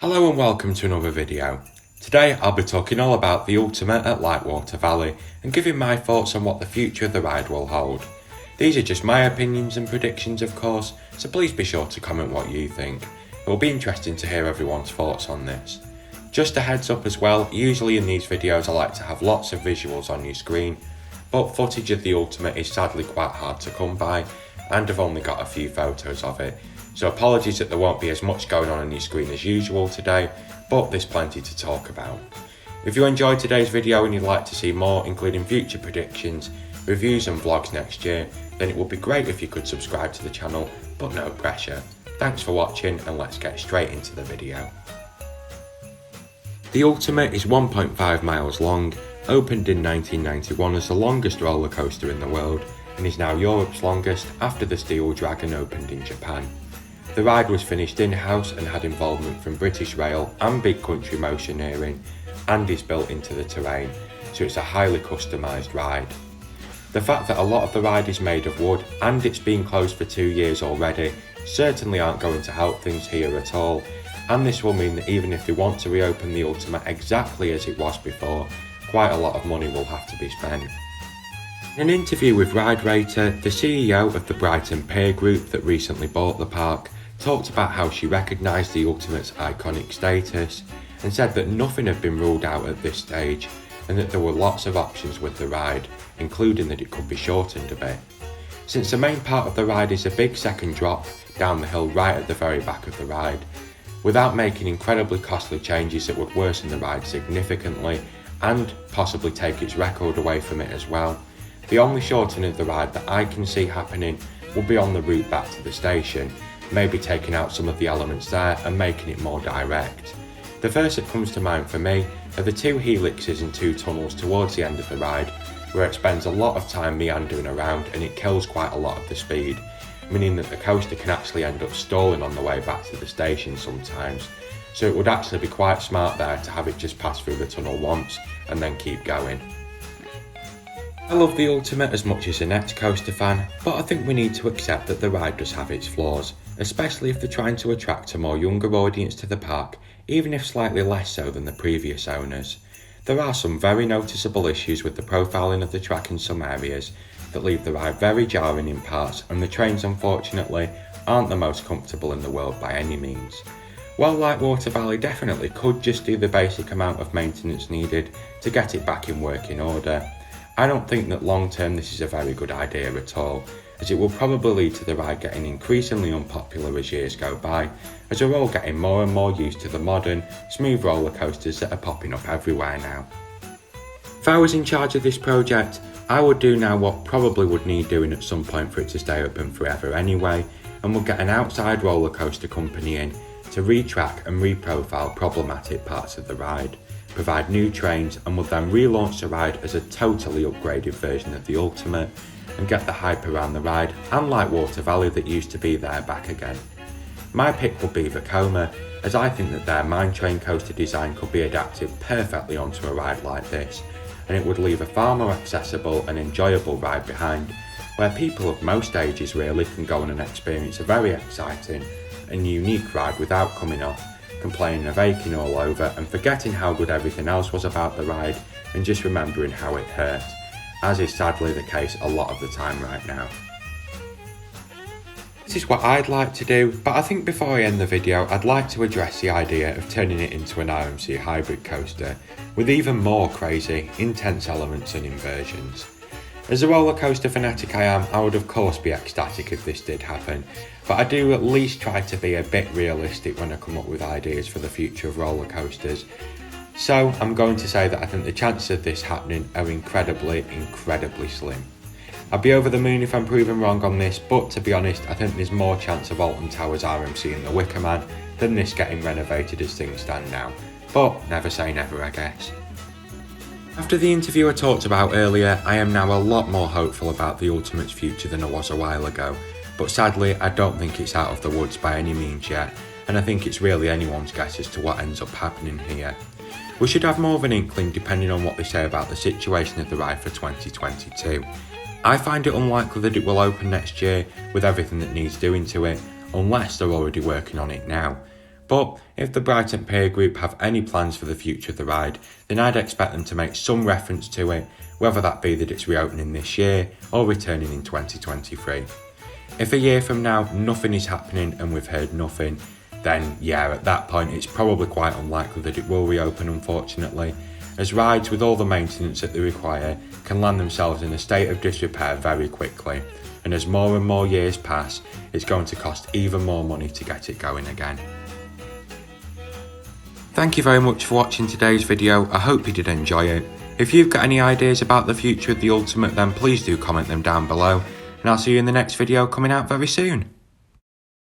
Hello and welcome to another video. Today I'll be talking all about the Ultimate at Lightwater Valley and giving my thoughts on what the future of the ride will hold. These are just my opinions and predictions of course, so please be sure to comment what you think. It will be interesting to hear everyone's thoughts on this. Just a heads up as well, usually in these videos I like to have lots of visuals on your screen, but footage of the Ultimate is sadly quite hard to come by and I've only got a few photos of it. So apologies that there won't be as much going on your screen as usual today, but there's plenty to talk about. If you enjoyed today's video and you'd like to see more, including future predictions, reviews and vlogs next year, then it would be great if you could subscribe to the channel, but no pressure. Thanks for watching and let's get straight into the video. The Ultimate is 1.5 miles long, opened in 1991 as the longest roller coaster in the world, and is now Europe's longest after the Steel Dragon opened in Japan. The ride was finished in-house and had involvement from British Rail and Big Country Motioneering and is built into the terrain, so it's a highly customised ride. The fact that a lot of the ride is made of wood and it's been closed for 2 years already certainly aren't going to help things here at all, and this will mean that even if they want to reopen the Ultimate exactly as it was before, quite a lot of money will have to be spent. In an interview with Ride Rater, the CEO of the Brighton Pier Group that recently bought the park talked about how she recognised the Ultimate's iconic status and said that nothing had been ruled out at this stage and that there were lots of options with the ride, including that it could be shortened a bit. Since the main part of the ride is a big second drop down the hill right at the very back of the ride, without making incredibly costly changes that would worsen the ride significantly and possibly take its record away from it as well, the only shortening of the ride that I can see happening will be on the route back to the station, maybe taking out some of the elements there and making it more direct. The first that comes to mind for me are the 2 helixes and 2 tunnels towards the end of the ride, where it spends a lot of time meandering around and it kills quite a lot of the speed, meaning that the coaster can actually end up stalling on the way back to the station sometimes, so it would actually be quite smart there to have it just pass through the tunnel once and then keep going. I love the Ultimate as much as a next coaster fan, but I think we need to accept that the ride does have its flaws, especially if they're trying to attract a more younger audience to the park, even if slightly less so than the previous owners. There are some very noticeable issues with the profiling of the track in some areas that leave the ride very jarring in parts, and the trains unfortunately aren't the most comfortable in the world by any means. While Lightwater Valley definitely could just do the basic amount of maintenance needed to get it back in working order, I don't think that long term this is a very good idea at all, as it will probably lead to the ride getting increasingly unpopular as years go by, as we're all getting more and more used to the modern, smooth roller coasters that are popping up everywhere now. If I was in charge of this project, I would do now what probably would need doing at some point for it to stay open forever anyway, and would get an outside roller coaster company in to retrack and reprofile problematic parts of the ride, provide new trains, and would then relaunch the ride as a totally upgraded version of the Ultimate and get the hype around the ride and Lightwater Valley that used to be there back again. My pick would be Vekoma, as I think that their mine train coaster design could be adapted perfectly onto a ride like this, and it would leave a far more accessible and enjoyable ride behind, where people of most ages really can go on and experience a very exciting and unique ride without coming off, complaining of aching all over and forgetting how good everything else was about the ride and just remembering how it hurt, as is sadly the case a lot of the time right now. This is what I'd like to do, but I think before I end the video I'd like to address the idea of turning it into an RMC hybrid coaster with even more crazy, intense elements and inversions. As a roller coaster fanatic I am, I would of course be ecstatic if this did happen, but I do at least try to be a bit realistic when I come up with ideas for the future of roller coasters. So I'm going to say that I think the chances of this happening are incredibly slim. I'd be over the moon if I'm proven wrong on this, but to be honest I think there's more chance of Alton Towers RMC and the Wicker Man than this getting renovated as things stand now, but never say never I guess. After the interview I talked about earlier, I am now a lot more hopeful about the Ultimate's future than I was a while ago, but sadly I don't think it's out of the woods by any means yet, and I think it's really anyone's guess as to what ends up happening here. We should have more of an inkling depending on what they say about the situation of the ride for 2022. I find it unlikely that it will open next year with everything that needs doing to it, unless they're already working on it now. But if the Brighton peer group have any plans for the future of the ride, then I'd expect them to make some reference to it, whether that be that it's reopening this year or returning in 2023. If a year from now nothing is happening and we've heard nothing, then yeah, at that point it's probably quite unlikely that it will reopen, unfortunately, as rides with all the maintenance that they require can land themselves in a state of disrepair very quickly, and as more and more years pass, it's going to cost even more money to get it going again. Thank you very much for watching today's video. I hope you did enjoy it. If you've got any ideas about the future of the Ultimate, then please do comment them down below, and I'll see you in the next video coming out very soon.